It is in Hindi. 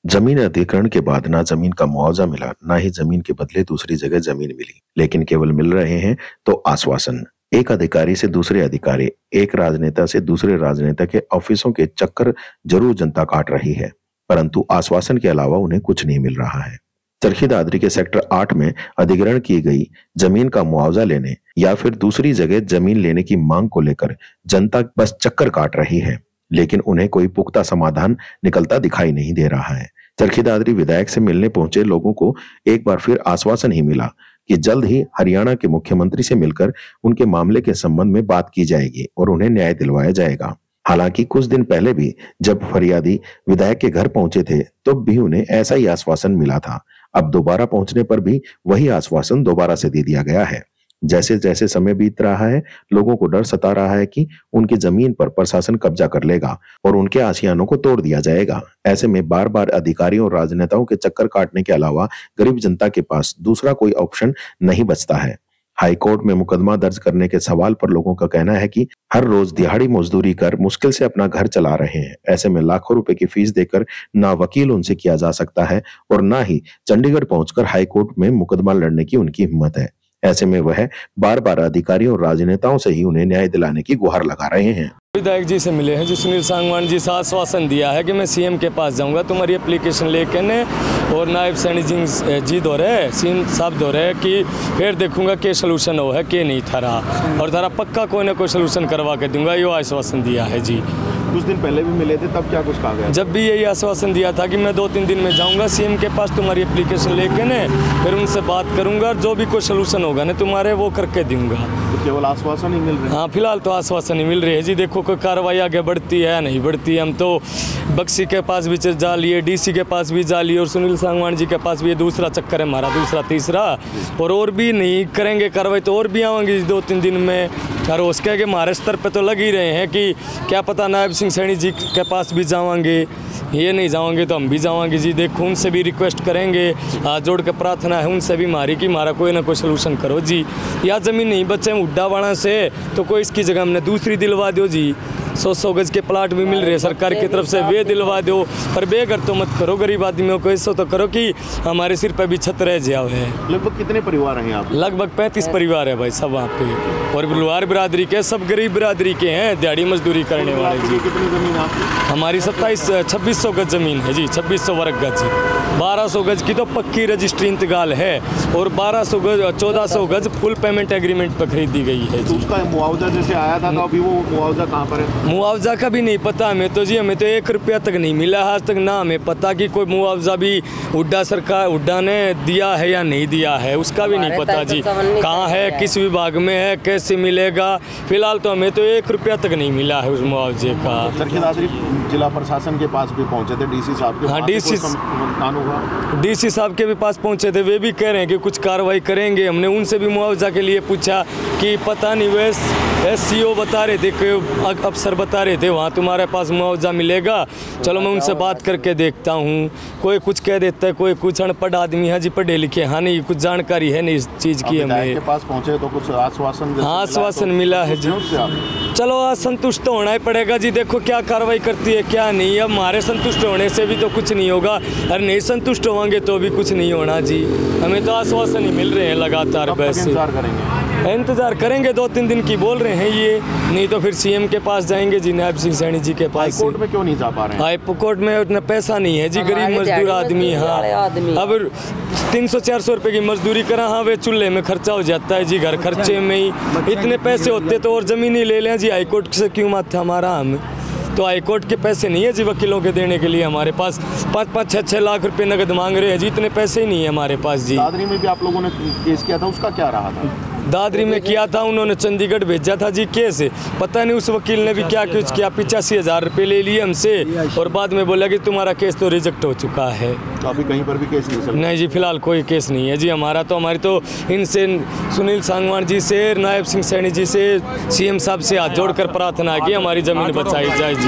जमीन अधिग्रहण के बाद ना जमीन का मुआवजा मिला, ना ही जमीन के बदले दूसरी जगह जमीन मिली, लेकिन केवल मिल रहे हैं तो आश्वासन। एक अधिकारी से दूसरे अधिकारी, एक राजनेता से दूसरे राजनेता के ऑफिसों के चक्कर जरूर जनता काट रही है, परंतु आश्वासन के अलावा उन्हें कुछ नहीं मिल रहा है। चरखी दादरी के सेक्टर 8 में अधिग्रहण की गई जमीन का मुआवजा लेने या फिर दूसरी जगह जमीन लेने की मांग को लेकर जनता बस चक्कर काट रही है, लेकिन उन्हें कोई पुख्ता समाधान निकलता दिखाई नहीं दे रहा है। चरखी दादरी विधायक से मिलने पहुंचे लोगों को एक बार फिर आश्वासन ही मिला कि जल्द ही हरियाणा के मुख्यमंत्री से मिलकर उनके मामले के संबंध में बात की जाएगी और उन्हें न्याय दिलवाया जाएगा। हालांकि कुछ दिन पहले भी जब फरियादी विधायक के घर पहुंचे थे तब भी उन्हें ऐसा ही आश्वासन मिला था। अब दोबारा पहुंचने पर भी वही आश्वासन दोबारा से दे दिया गया है। जैसे जैसे समय बीत रहा है, लोगों को डर सता रहा है कि उनकी जमीन पर प्रशासन कब्जा कर लेगा और उनके आशियानों को तोड़ दिया जाएगा। ऐसे में बार बार अधिकारियों और राजनेताओं के चक्कर काटने के अलावा गरीब जनता के पास दूसरा कोई ऑप्शन नहीं बचता है। हाई कोर्ट में मुकदमा दर्ज करने के सवाल पर लोगों का कहना है कि हर रोज दिहाड़ी मजदूरी कर मुश्किल से अपना घर चला रहे हैं। ऐसे में लाखों रुपए की फीस देकर ना वकील उनसे किया जा सकता है और ना ही चंडीगढ़ पहुंचकर हाई कोर्ट में मुकदमा लड़ने की उनकी हिम्मत है। ऐसे में वह बार बार अधिकारियों और राजनेताओं से ही उन्हें न्याय दिलाने की गुहार लगा रहे हैं। विधायक जी से मिले हैं, जो सुनील सांगवान जी से आश्वासन दिया है कि मैं सीएम के पास जाऊंगा, तुम्हारी एप्लीकेशन लेके ने और नायब सैनी जी दो रहे सीएम साहब दो रहे कि फिर देखूंगा के सोल्यूशन हो है कि नहीं थारा, और थारा पक्का कोई ना कोई सोल्यूशन करवा के दूंगा, ये आश्वासन दिया है जी। कुछ दिन पहले भी मिले थे, तब क्या कुछ कहा गया? जब भी यही आश्वासन दिया था कि मैं 2-3 दिन में जाऊंगा सीएम के पास, तुम्हारी एप्लीकेशन लेके ने फिर उनसे बात करूंगा, जो भी कोई सोल्यूशन होगा ना तुम्हारे वो करके दूंगा। तो केवल आश्वासन ही मिल रहे हैं? हाँ, फिलहाल तो आश्वासन ही मिल रही है जी। देखो कोई कार्रवाई आगे बढ़ती है नहीं बढ़ती है। हम तो बक्सी के पास भी जा लिए, डीसी के पास भी जा लिए और सुनील सांगवान जी के पास भी ये दूसरा चक्कर है हमारा, दूसरा तीसरा, और भी नहीं करेंगे कार्रवाई तो और भी आएंगे 2-3 दिन में। और उसके के हमारे स्तर पे तो लग ही रहे हैं कि क्या पता नायब सिंह सैनी जी के पास भी जाएंगे, ये नहीं जाएंगे तो हम भी जाएंगे जी। देखो उनसे भी रिक्वेस्ट करेंगे, हाथ जोड़ के प्रार्थना है उनसे भी हमारी कि हमारा कोई ना कोई सोल्यूशन करो जी। या ज़मीन नहीं बचे उड्डावाड़ा से तो कोई इसकी जगह हमने दूसरी दिलवा दो जी। 100 गज के प्लाट भी मिल रहे हैं सरकार की तरफ से, वे दिलवा दो, पर बेघर तो मत करो गरीब आदमियों को, ऐसा तो करो कि हमारे सिर पर भी छत रह जाए। लगभग कितने परिवार हैं आप? लगभग 35 परिवार है भाई सब वहाँ पे, और लोहार बिरादरी के, सब गरीब बिरादरी के हैं, दिहाड़ी मजदूरी करने वाले जी। कितनी जमीन आपकी? हमारी 2600 गज जमीन है जी, 2600 वर्ग गज। 1200 गज की तो पक्की रजिस्ट्री इंतकाल है और 1200 गज 1400 गज फुल पेमेंट एग्रीमेंट पर खरीदी गई है जी। उसका मुआवजा जैसे आया था तो अभी वो मुआवजा कहाँ पर है? मुआवजा का भी नहीं पता हमें तो जी, हमें तो 1 रुपया तक नहीं मिला आज तक, ना हमें पता कि कोई मुआवजा भी हुड्डा ने दिया है या नहीं दिया है, उसका भी नहीं पता जी। कहाँ है, किस विभाग में है, कैसे मिलेगा, फिलहाल तो हमें तो 1 रुपया तक नहीं मिला है उस मुआवजे का। चरखी दादरी जिला प्रशासन के पास भी पहुंचे थे, डीसी साहब के? हाँ, डीसी साहब के भी पास पहुंचे थे, वे भी कह रहे हैं कि कुछ कार्रवाई करेंगे। हमने उनसे भी मुआवजा के लिए पूछा कि पता नहीं, वे SCO बता रहे थे कि अफसर बता रहे थे वहाँ तुम्हारे पास मुआवजा मिलेगा। चलो मैं उनसे बात करके देखता हूँ, कोई कुछ कह देता है, कोई कुछ अनपढ़ आदमी है जी, पढ़े लिखे हाँ नहीं, कुछ जानकारी है नहीं इस चीज़ की हमें। के पास पहुँचे तो कुछ आश्वासन? हाँ, आश्वासन मिला है जी। चलो आज संतुष्ट तो होना ही पड़ेगा जी, देखो क्या कार्रवाई करती है क्या नहीं। अब हमारे संतुष्ट होने से भी तो कुछ नहीं होगा, और नहीं संतुष्ट होंगे तो भी कुछ नहीं होना जी। हमें तो आश्वासन ही मिल रहे हैं लगातार। वैसे इंतजार करेंगे 2-3 दिन की बोल रहे हैं ये, नहीं तो फिर सीएम के पास जाएंगे जी, नायब सिंह सैनी जी के पास। हाई कोर्ट में क्यों नहीं जा पा रहे हैं? हाई कोर्ट में उतना पैसा नहीं है जी, गरीब मजदूर आदमी। हाँ, अब 300-400 रुपए की मजदूरी करा, हाँ वे चूल्हे में खर्चा हो जाता है जी, घर खर्चे में ही इतने पैसे होते तो और ज़मीन ही ले लें जी। हाई कोर्ट से क्यों माथा हमारा, हम तो हाई कोर्ट के पैसे नहीं है जी वकीलों के देने के लिए। हमारे पास 5-6 लाख रुपए नगद मांग रहे हैं जी, इतने पैसे ही नहीं है हमारे पास जी। दादरी में भी आप लोगों ने केस किया था, उसका क्या रहा था? दादरी में किया था, उन्होंने चंडीगढ़ भेजा था जी केस, पता नहीं उस वकील ने भी क्या कुछ किया, 85,000 रुपये ले लिए हमसे और बाद में बोला कि तुम्हारा केस तो रिजेक्ट हो चुका है। तो अभी कहीं पर भी केस नहीं जी, फिलहाल कोई केस नहीं है जी हमारा। तो हमारी तो इनसे, सुनील सांगवान जी से, नायब सिंह सैनी जी से, सीएम साहब से हाथ जोड़कर प्रार्थना है कि हमारी ज़मीन बचाई जाए जी।